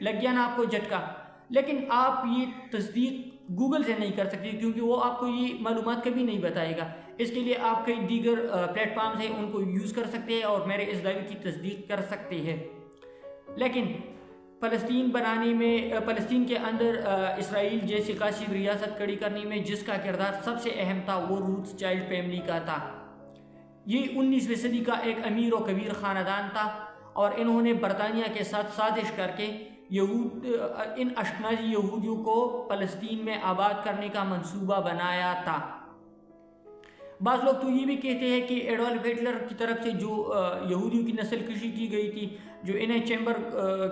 لگ گیا نا آپ کو جھٹکا. لیکن آپ یہ تصدیق گوگل سے نہیں کر سکتے کیونکہ وہ آپ کو یہ معلومات کبھی نہیں بتائے گا. اس کے لیے آپ کئی دیگر پلیٹ فارمز ہیں ان کو یوز کر سکتے ہیں اور میرے اس دعوے کی تصدیق کر سکتے ہیں. لیکن فلسطین بنانے میں، فلسطین کے اندر اسرائیل جیسی غاصب ریاست کھڑی کرنے میں جس کا کردار سب سے اہم تھا وہ روتھ چائلڈ فیملی کا تھا. یہ 19ویں صدی کا ایک امیر و کبیر خاندان تھا اور انہوں نے برطانیہ کے ساتھ سازش کر کے ان اشکنازی یہودیوں کو فلسطین میں آباد کرنے کا منصوبہ بنایا تھا. بعض لوگ تو یہ بھی کہتے ہیں کہ ایڈولف ہٹلر کی طرف سے جو یہودیوں کی نسل کشی کی گئی تھی، جو انہیں چیمبر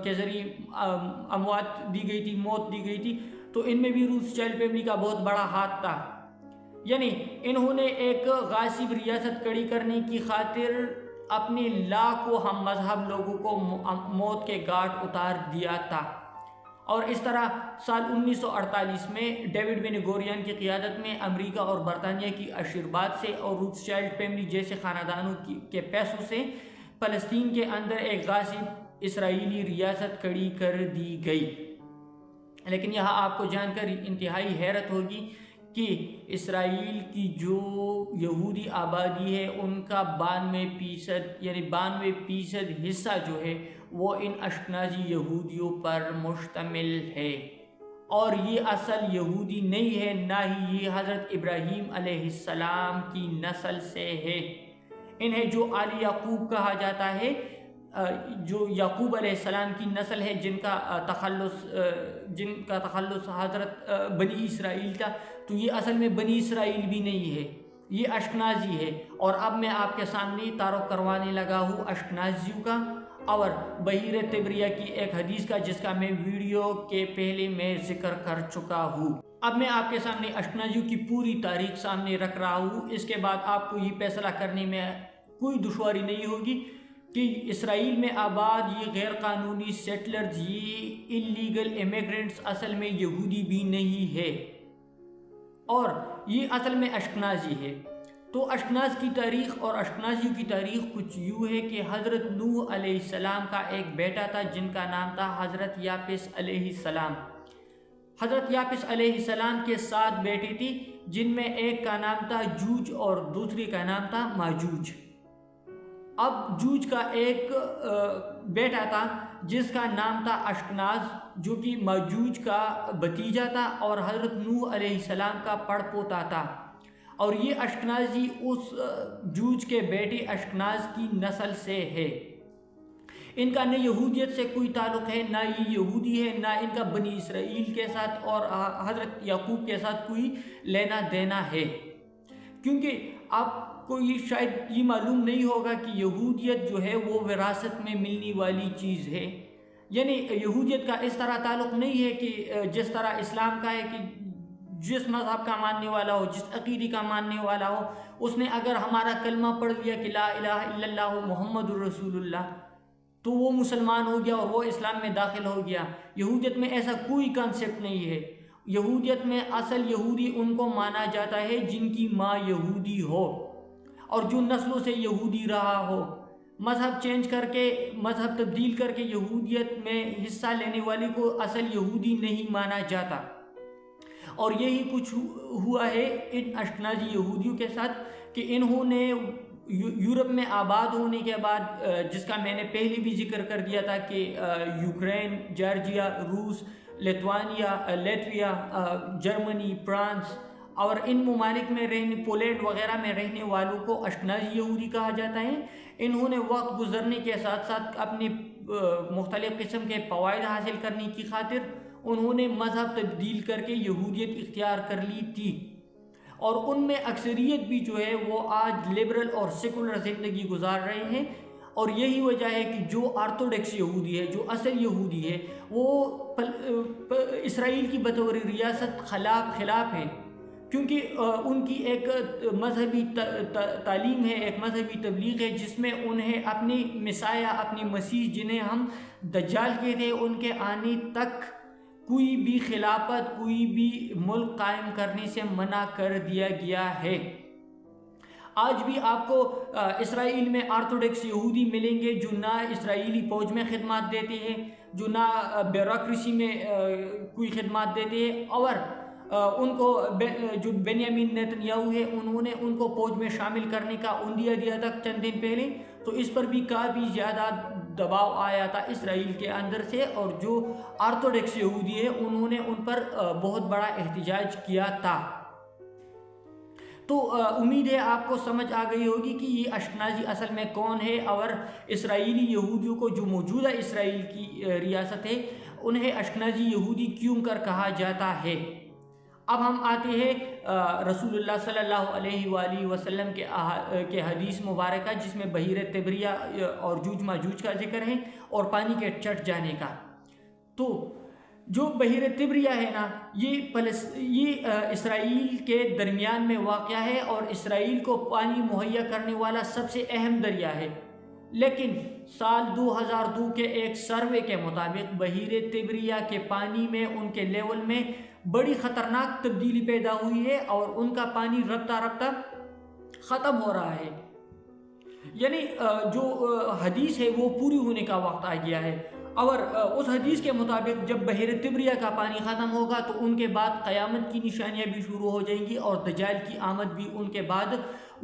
کے ذریعے اموات دی گئی تھی، موت دی گئی تھی، تو ان میں بھی روتھ چائلڈ فیملی کا بہت بڑا ہاتھ تھا. یعنی انہوں نے ایک غاصب ریاست کھڑی کرنے کی خاطر اپنے لاکھوں ہم مذہب لوگوں کو موت کے گھاٹ اتار دیا تھا. اور اس طرح سال 1948 میں ڈیوڈ بن گورین کی قیادت میں امریکہ اور برطانیہ کی آشیرواد سے اور روتھ چائلڈ فیملی جیسے خاندانوں کے پیسوں سے فلسطین کے اندر ایک غاصب اسرائیلی ریاست کھڑی کر دی گئی. لیکن یہاں آپ کو جان کر انتہائی حیرت ہوگی کہ اسرائیل کی جو یہودی آبادی ہے ان کا 92% یعنی 92% حصہ جو ہے وہ ان اشکنازی یہودیوں پر مشتمل ہے. اور یہ اصل یہودی نہیں ہے، نہ ہی یہ حضرت ابراہیم علیہ السلام کی نسل سے ہے. انہیں جو آل یعقوب کہا جاتا ہے، جو یعقوب علیہ السلام کی نسل ہے، جن کا تخلص حضرت بنی اسرائیل تھا، تو یہ اصل میں بنی اسرائیل بھی نہیں ہے، یہ اشکنازی ہے. اور اب میں آپ کے سامنے تعارف کروانے لگا ہوں اشکنازیوں کا اور بحیرہ طبریہ کی ایک حدیث کا، جس کا میں ویڈیو کے پہلے میں ذکر کر چکا ہوں. اب میں آپ کے سامنے اشکنازیوں کی پوری تاریخ سامنے رکھ رہا ہوں. اس کے بعد آپ کو یہ فیصلہ کرنے میں کوئی دشواری نہیں ہوگی کہ اسرائیل میں آباد یہ غیر قانونی سیٹلرز، یہ انلیگل امیگرنٹس اصل میں یہودی بھی نہیں ہے اور یہ اصل میں اشکنازی ہے. تو اشکناز کی تاریخ اور اشکنازیوں کی تاریخ کچھ یوں ہے کہ حضرت نوح علیہ السلام کا ایک بیٹا تھا جن کا نام تھا حضرت یافس علیہ السلام. حضرت یافس علیہ السلام کے 7 بیٹے تھے، جن میں ایک کا نام تھا جوج اور دوسرے کا نام تھا ماجوج. اب جوج کا ایک بیٹا تھا جس کا نام تھا اشکناز، جو کہ ماجوج کا بھتیجا تھا اور حضرت نوح علیہ السلام کا پڑ پوتا تھا. اور یہ اشکنازی اس جوج کے بیٹے اشکناز کی نسل سے ہے. ان کا نہ یہودیت سے کوئی تعلق ہے، نہ یہ یہودی ہے، نہ ان کا بنی اسرائیل کے ساتھ اور حضرت یعقوب کے ساتھ کوئی لینا دینا ہے. کیونکہ آپ کو یہ شاید یہ معلوم نہیں ہوگا کہ یہودیت جو ہے وہ وراثت میں ملنے والی چیز ہے. یعنی یہودیت کا اس طرح تعلق نہیں ہے کہ جس طرح اسلام کا ہے کہ جس مذہب کا ماننے والا ہو، جس عقیدے کا ماننے والا ہو، اس نے اگر ہمارا کلمہ پڑھ لیا کہ لا الہ الا اللہ محمد الرسول اللہ، تو وہ مسلمان ہو گیا اور وہ اسلام میں داخل ہو گیا. یہودیت میں ایسا کوئی کانسیپٹ نہیں ہے. یہودیت میں اصل یہودی ان کو مانا جاتا ہے جن کی ماں یہودی ہو اور جو نسلوں سے یہودی رہا ہو. مذہب چینج کر کے، مذہب تبدیل کر کے یہودیت میں حصہ لینے والے کو اصل یہودی نہیں مانا جاتا. اور یہی کچھ ہوا ہے ان اشکنازی یہودیوں کے ساتھ کہ انہوں نے یورپ میں آباد ہونے کے بعد، جس کا میں نے پہلے بھی ذکر کر دیا تھا کہ یوکرین، جارجیا، روس، لیتویا، جرمنی، فرانس اور ان ممالک میں رہنے، پولینڈ وغیرہ میں رہنے والوں کو اشکنازی یہودی کہا جاتا ہے. انہوں نے وقت گزرنے کے ساتھ ساتھ اپنی مختلف قسم کے فوائد حاصل کرنے کی خاطر انہوں نے مذہب تبدیل کر کے یہودیت اختیار کر لی تھی. اور ان میں اکثریت بھی جو ہے وہ آج لبرل اور سیکولر زندگی گزار رہے ہیں. اور یہی وجہ ہے کہ جو آرتھوڈکس یہودی ہے، جو اصل یہودی ہے، وہ اسرائیل کی بطور ریاست خلاف ہے. کیونکہ ان کی ایک مذہبی تعلیم ہے، ایک مذہبی تبلیغ ہے جس میں انہیں اپنی مسیح، اپنی مسیح جنہیں ہم دجال کہتے ہیں، ان کے آنے تک کوئی بھی خلافت، کوئی بھی ملک قائم کرنے سے منع کر دیا گیا ہے. آج بھی آپ کو اسرائیل میں آرتھوڈکس یہودی ملیں گے جو نہ اسرائیلی فوج میں خدمات دیتے ہیں، جو نہ بیوروکریسی میں کوئی خدمات دیتے ہیں، اور ان کو جو بنیامین نیتنیاہو ہے انہوں نے ان کو فوج میں شامل کرنے کا عندیہ دیا تھا چند دن پہلے، تو اس پر بھی کافی زیادہ دباؤ آیا تھا اسرائیل کے اندر سے، اور جو آرتھوڈکس یہودی ہے انہوں نے ان پر بہت بڑا احتجاج کیا تھا۔ تو امید ہے آپ کو سمجھ آ گئی ہوگی کہ یہ اشکنازی اصل میں کون ہے، اور اسرائیلی یہودیوں کو جو موجودہ اسرائیل کی ریاست ہے انہیں اشکنازی یہودی کیوں کر کہا جاتا ہے۔ اب ہم آتے ہیں رسول اللہ صلی اللہ علیہ وآلہ وسلم کے حدیث مبارکہ جس میں بحیرہ تبریہ اور جوج ماجوج کا ذکر ہے اور پانی کے چٹ جانے کا۔ تو جو بحیرہ تبریہ ہے نا، یہ اسرائیل کے درمیان میں واقع ہے اور اسرائیل کو پانی مہیا کرنے والا سب سے اہم دریا ہے، لیکن سال 2002 کے ایک سروے کے مطابق بحیرہ تبریہ کے پانی میں ان کے لیول میں بڑی خطرناک تبدیلی پیدا ہوئی ہے اور ان کا پانی رفتہ رفتہ ختم ہو رہا ہے، یعنی جو حدیث ہے وہ پوری ہونے کا وقت آ گیا ہے، اور اس حدیث کے مطابق جب بحیرہ تبریہ کا پانی ختم ہوگا تو ان کے بعد قیامت کی نشانیاں بھی شروع ہو جائیں گی اور دجال کی آمد بھی ان کے بعد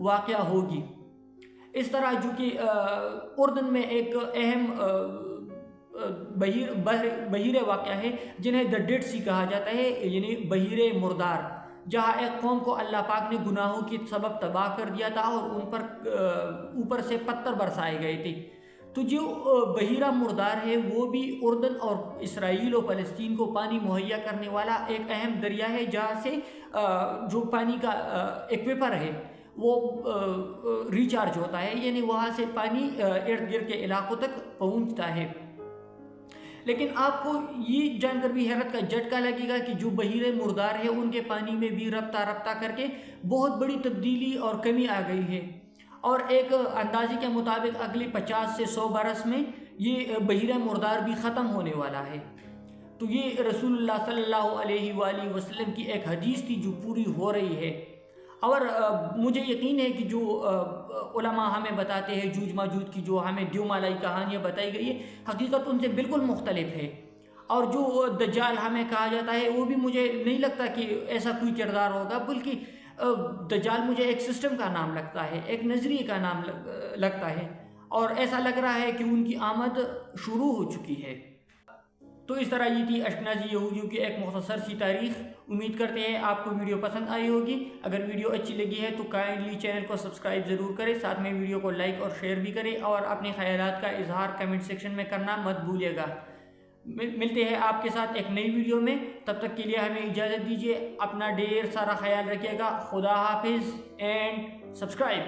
واقع ہوگی۔ اس طرح جو کہ اردن میں ایک اہم بحیرہ واقع ہے جنہیں دا ڈیڈ سی کہا جاتا ہے، یعنی بحیرہ مردار، جہاں ایک قوم کو اللہ پاک نے گناہوں کی سبب تباہ کر دیا تھا اور ان پر اوپر سے پتھر برسائے گئے تھے۔ تو جو بحیرہ مردار ہے وہ بھی اردن اور اسرائیل و فلسطین کو پانی مہیا کرنے والا ایک اہم دریا ہے، جہاں سے جو پانی کا ایکویفر ہے وہ ریچارج ہوتا ہے، یعنی وہاں سے پانی ارد گرد کے علاقوں تک پہنچتا ہے۔ لیکن آپ کو یہ جان کر بھی حیرت کا جھٹکا لگے گا کہ جو بحیرہ مردار ہے ان کے پانی میں بھی رفتہ رفتہ کر کے بہت بڑی تبدیلی اور کمی آ گئی ہے، اور ایک اندازے کے مطابق اگلے 50 سے 100 برس میں یہ بحیرہ مردار بھی ختم ہونے والا ہے۔ تو یہ رسول اللہ صلی اللہ علیہ وآلہ وسلم کی ایک حدیث تھی جو پوری ہو رہی ہے، اور مجھے یقین ہے کہ جو علماء ہمیں بتاتے ہیں جوج ماجوج کی جو ہمیں دیومالائی کہانیاں بتائی گئی ہے، حقیقت ان سے بالکل مختلف ہے، اور جو دجال ہمیں کہا جاتا ہے وہ بھی مجھے نہیں لگتا کہ ایسا کوئی کردار ہوگا، بلکہ دجال مجھے ایک سسٹم کا نام لگتا ہے، ایک نظریے کا نام لگتا ہے، اور ایسا لگ رہا ہے کہ ان کی آمد شروع ہو چکی ہے۔ تو اس طرح یہ تھی اشکنازی یہودیوں کی ایک مختصر سی تاریخ۔ امید کرتے ہیں آپ کو ویڈیو پسند آئی ہوگی۔ اگر ویڈیو اچھی لگی ہے تو کائنڈلی چینل کو سبسکرائب ضرور کریں، ساتھ میں ویڈیو کو لائک اور شیئر بھی کریں، اور اپنے خیالات کا اظہار کمنٹ سیکشن میں کرنا مت بھولیے گا۔ ملتے ہیں آپ کے ساتھ ایک نئی ویڈیو میں، تب تک کے لیے ہمیں اجازت دیجیے، اپنا ڈھیر سارا خیال رکھیے گا۔ خدا حافظ اینڈ سبسکرائب۔